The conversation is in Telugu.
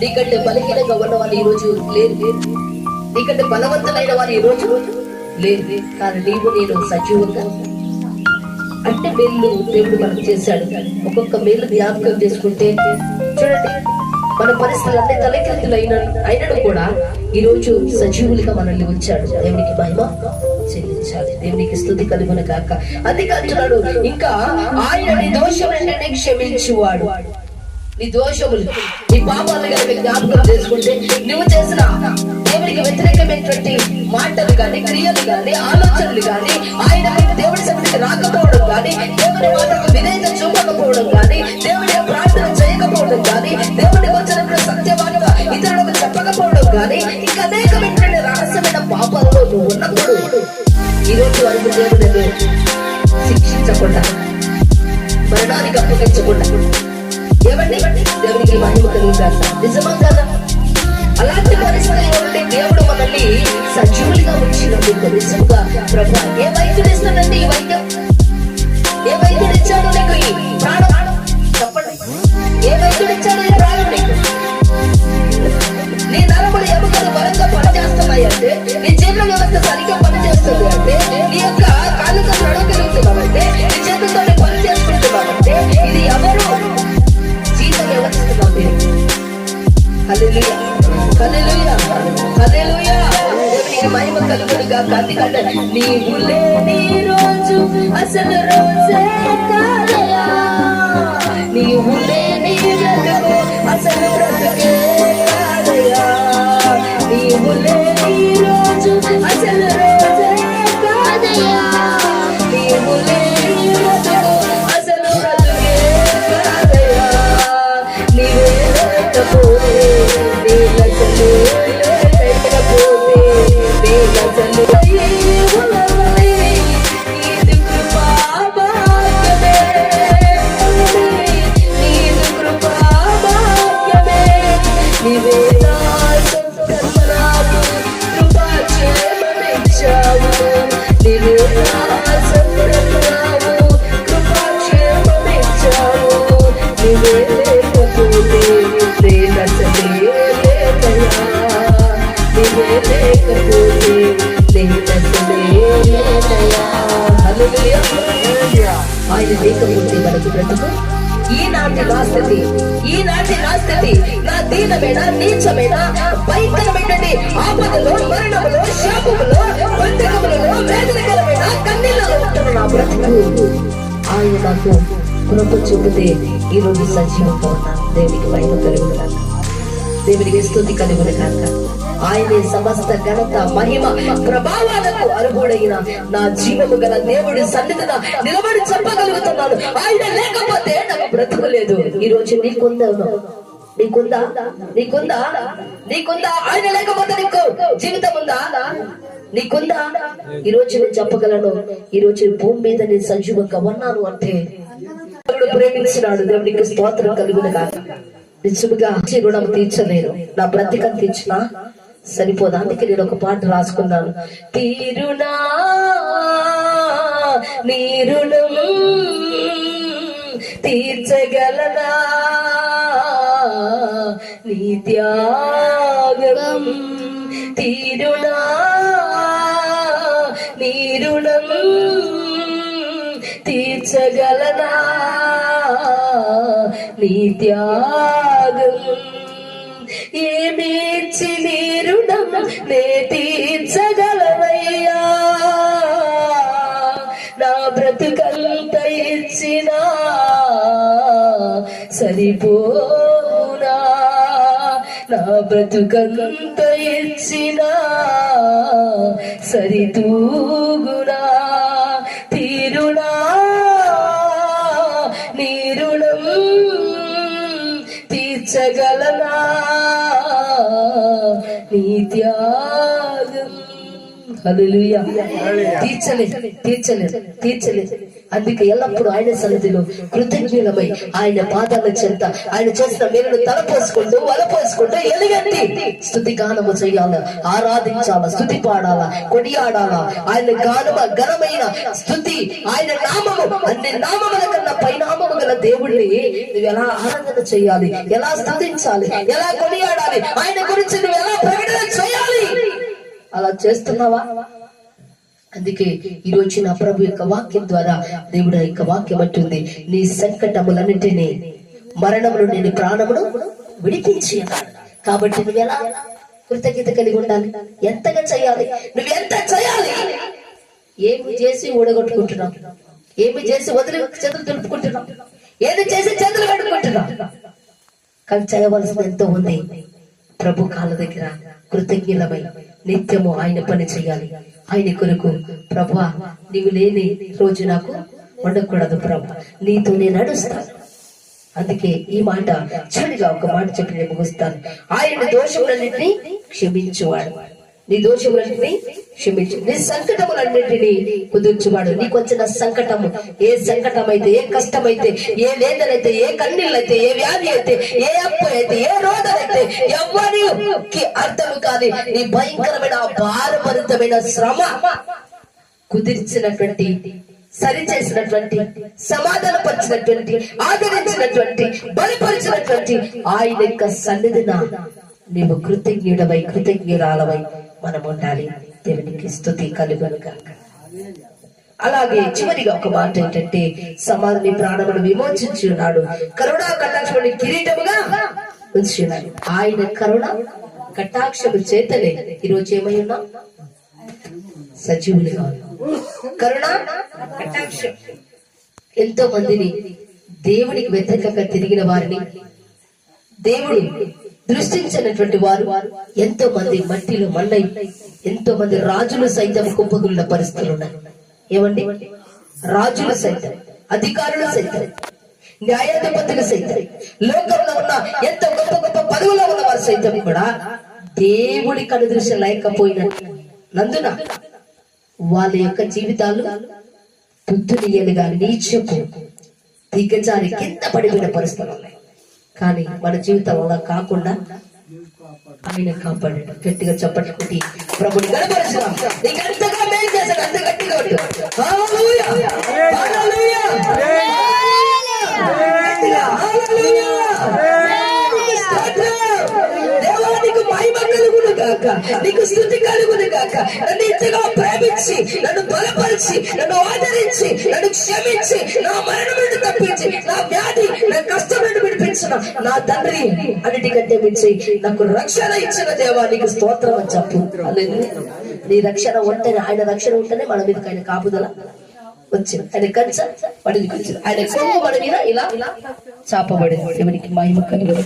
నీకంటే బలహీనంగా ఉన్న వాళ్ళు ఈ రోజు లేదు, నీకంటే బలవంతులైన వారు ఈ రోజు లేదు. కానీ నీవు నేను సజీవంగా అంటే మేలు దేవుడు మనకు చేశాడు. ఒక్కొక్క మేలు జ్ఞాపకం చేసుకుంటే చూడండి, మన పరిస్థితులు అన్ని తలకిందులు అయినను కూడా ఈ రోజు సజీవులుగా మనల్ని ఉంచాడు. దేవునికి మహిమ చెల్లించాలి, దేవునికి స్తుతి కలుగును గాక. అందుకే అంటున్నాడు, ఇంకా ఆయన నీ దోషములన్నిటినీ క్షమించువాడు. నీ దోషములు, నీ పాపాలు కనుక జ్ఞాపకం చేసుకుంటే నువ్వు చేసిన దేవునికి వ్యతిరేకమైనటువంటి మాటలు కానీ, క్రియలు కానీ, ఆలోచనలు కానీ, ఆయన దేవుడి సన్నిధికి రాకపోవడం కానీ, దేవుని మాటకు విధేయత చూపకపోవడం కానీ, దేవుని ప్రార్థన చేయకపోవడం కానీ, దేవుడికి వచ్చినప్పుడు సత్యవార్త ఇతరులకు చెప్పకపోవడం కానీ, ఇంకా అనేకమైనటువంటి రహస్యమైన పాపాలలో నువ్వు ఉన్నప్పుడు ఈ రోజు వరకు దేవుడు శిక్షించకుండా, మరణానికి అప్పగించకుండా ఏమండి దేవునికి మహిమ కలుగుతారు. నిజమా కదా? అలాంటి పరిస్థితుల్లో ఉంటే దేవుడు మనల్ని సజీవులుగా ఉంచినందుకు నిజంగా ప్రభా ఏ వైద్యుడు ఇస్తాడండి? ఈ వైద్యం ఏ వైద్యుడు ఇచ్చాడు నీకు? ఈ ప్రాణం చెప్పండి, ఏ వైద్యుడు ఇచ్చాడు ఈ ప్రాణం నీకు? నీ నరములు ఎముకలు బలంగా పనిచేస్తున్నాయంటే, నీ జీర్ణ వ్యవస్థ సరిగ్గా పనిచేస్తుంది అంటే, నీ యొక్క కాళ్ళతో నడవగలుగుతున్నావంటే, నీ చేతులతో పని చేసుకుంటున్నావంటే ఇది ఎవరు హల్లెలూయా, హల్లెలూయా, హల్లెలూయా. దేవునికి మహిమ కలుగును గాక. అందుకంటే నీవు లేని రోజు అసలు రోజే కాదయా, నీవు లేని బ్రతుకు అసలు బ్రతుకే కాదయా, నీవు లేని రోజు అసలు రోజే కాదయా, నీవు లేని బ్రతుకు అసలు బ్రతుకే కాదయా, నీవే లేకపోతే ఆయన లేకపోతే మనకి బ్రతుకు ఈనాటి నా స్థితి, ఈనాటి నా స్థితి నా దీనమైన నీచమైన భయంకరమైనటువంటి ఆపదలో, మరణములో, శాపములో, బంధకములలో, వేదనకరమైన కన్నీళ్ళలో ఉంటున్న నా బ్రతుకు ఆయన నాకు కృప చూపితే ఈ రోజు సజీవంగా ఉన్నాను. దేవునికి మహిమ కలుగును గాక, దేవునికి స్తుతి కలుగును గాక. ఆయనే సమస్త ఘనత మహిమ ప్రభావాలకు అర్హుడైన నా జీవము గల దేవుడి సన్నిధిన నిలబడి చెప్పగలుగుతున్నాను, ఆయన లేకపోతే నాకు బ్రతుకు లేదు. ఈ రోజు నీకుందా? నీకుందా? నీకుందా? నీకుందా? ఆయన లేకపోతే నీకు జీవితం ఉందా? నీకుందా? ఈ రోజు నేను చెప్పగలను, ఈ రోజు భూమి మీద నేను సజీవంగా ఉన్నాను అంటే దేవుడు ప్రేమించినాడు. దేవునికి స్తోత్రం కలుగును గాక. నిజముగా రుణం తీర్చలేను, నా బ్రతికం తీర్చినా సరిపోదా? అందుకే నేను ఒక పాట రాసుకున్నాను, తీరునా నీ రుణం తీర్చగలనా నీ త్యాగం, తీరునా నీ రుణం తీర్చగలనా నీ త్యాగం, ఏమిచ్చి నీ రుణం నే తీర్చగలవయ్యా, నా బ్రతుకంత ఇచ్చినా సరిపోనా, నా బ్రతుకంత ఇచ్చినా సరితూగునా, తీరునా నీ రుణం తీర్చగలనా నీ త్యాగం. హల్లెలూయా. తీర్చలేదు, తీర్చలేదు, తీర్చలేదు. అందుకే ఎల్లప్పుడూ ఆయన సన్నిధిలో కృతజ్ఞులమై ఆయన పాదాల చెంత ఆయన చేసిన మేలును తలపోసుకుంటూ వలపోసుకుంటూ ఎలుగెత్తి స్తుతి గానము చేయాల, ఆరాధించాల, స్తుతి పాడాల, కొడియాడాలా. ఆయన ఘనమైన స్తుతి, ఆయన నామము అన్ని నామముల కన్నా పైనామము గల దేవుడిని నువ్వు ఎలా ఆరాధన చేయాలి, ఎలా స్తుతించాలి, ఎలా కొనియాడాలి, ఆయన గురించి నువ్వు ఎలా ప్రకటన చేయాలి, అలా చేస్తున్నావా? అందుకే ఈ రోజు నా ప్రభు యొక్క వాక్యం ద్వారా దేవుడు యొక్క వాక్యం అంటుంది, నీ సంకటములన్నింటినీ మరణమును నేను ప్రాణమును విడిపించి. కాబట్టి నువ్వు ఎలా కృతజ్ఞత కలిగి ఉండాలి, ఎంతగా చేయాలి, నువ్వు ఎంత చేయాలి. ఏమి చేసి ఊడగొట్టుకుంటున్నావు, ఏమి చేసి వదిలి చేతులు దులుపుకుంటున్నావు, ఏది చేసి చేతులు కట్టుకుంటున్నావు. కానీ చేయవలసిన ఎంతో ఉంది. ప్రభు కాళ్ళ దగ్గర కృతజ్ఞలమై నిత్యము ఆయన పని చేయాలి. ఆయన కొరకు ప్రభువా నీవు లేని రోజు నాకు ఉండకూడదు ప్రభు, నీతో నేను నడుస్తాను. అందుకే ఈ మాట చెడుగా ఒక మాట చెప్పి నేను ముగిస్తాను. ఆయన దోషములన్నింటినీ క్షమించువాడు, నీ దోషములన్నింటినీ క్షమించు, నీ సంకటములన్నింటినీ కుదుర్చువాడు. నీకు వచ్చిన సంకటము, ఏ సంకటం అయితే, ఏ కష్టమైతే, ఏ వేదనైతే, ఏ కన్నీళ్ళైతే, ఏ వ్యాధి అయితే, ఏ అప్పు అయితే, ఏ రోగమైతే ఎవరికి అర్థము కాని నీ భయంకరమైన భారభరితమైన శ్రమ కుదిర్చినటువంటి, సరిచేసినటువంటి, సమాధానపరిచినటువంటి, ఆదరించినటువంటి, బలపరిచినటువంటి ఆయన యొక్క సన్నిధిన నీవు కృతజ్ఞుడవై కృతజ్ఞురాలవై మనం ఉండాలి. దేవునికి స్తుతి కలుగును గాక. అలాగే చివరిగా ఒక మాట ఏంటంటే, సమాధి ప్రాణమును విమోచించి ఉన్నాడు, కరుణా కటాక్షముని కిరీటముగా ఉంచి ఉన్నాడు. ఆయన కరుణ కటాక్షము చేతనే ఈరోజు ఏమై ఉన్నాం, సజీవులుగా ఉన్నాం. కరుణ కటాక్షం ఎంతో మందిని, దేవునికి వ్యతిరేకంగా తిరిగిన వారిని దేవుడు దృష్టించినటువంటి వారు ఎంతో మంది మట్టిలో మన్నై, ఎంతో మంది రాజులు సైతం కుప్పగుళ్ళ పరిస్థితులు ఉన్నాయి. ఏమండి, రాజులు సైతం, అధికారులు సైతం, న్యాయాధిపతులు సైతం, లోకంలో ఉన్న ఎంతో గొప్ప గొప్ప పదవులో ఉన్న వారు సైతం కూడా దేవుడి కనుదృష్టి లేకపోయినందున వాళ్ళ యొక్క జీవితాలు బుద్ధునియలుగా నీచపు దిగజారి కింద పడిపోయిన పరిస్థితులు ఉన్నాయి. కానీ మన జీవితం అలా కాకుండా ఆయన కాపాడాడు. గట్టిగా చప్పట్లు కొట్టి ప్రభుని గణపరచుదాం. నీకు ఎంతగా మేలు చేశాడు అంత గట్టిగా ఉండు. హల్లెలూయా, హల్లెలూయా, గట్టిగా హల్లెలూయా. దేవా నీకు మహిమ కలుగును గాక, నీకు స్తుతి కలుగును గాక. నన్ను ఇంతగా ప్రేమించి, నన్ను బలపరిచి, నన్ను ఆదరించి, నన్ను క్షమించి, నా మరణం నుండి తప్పించి, నా వ్యాధి, నా కష్టం నుండి విడిపించిన నా తండ్రి, అన్నిటికంటే మించి నాకు రక్షణ ఇచ్చిన దేవా నీకు స్తోత్రం అని చెప్పు. నీ రక్షణ ఉంటేనే, ఆయన రక్షణ ఉంటేనే మన మీద ఆయన కాపుదల వచ్చింది, ఆయన కంచె పడింది, ఆయన కొంగు మన మీద ఇలా చాపబడింది. దేవునికి మహిమ కలుగును.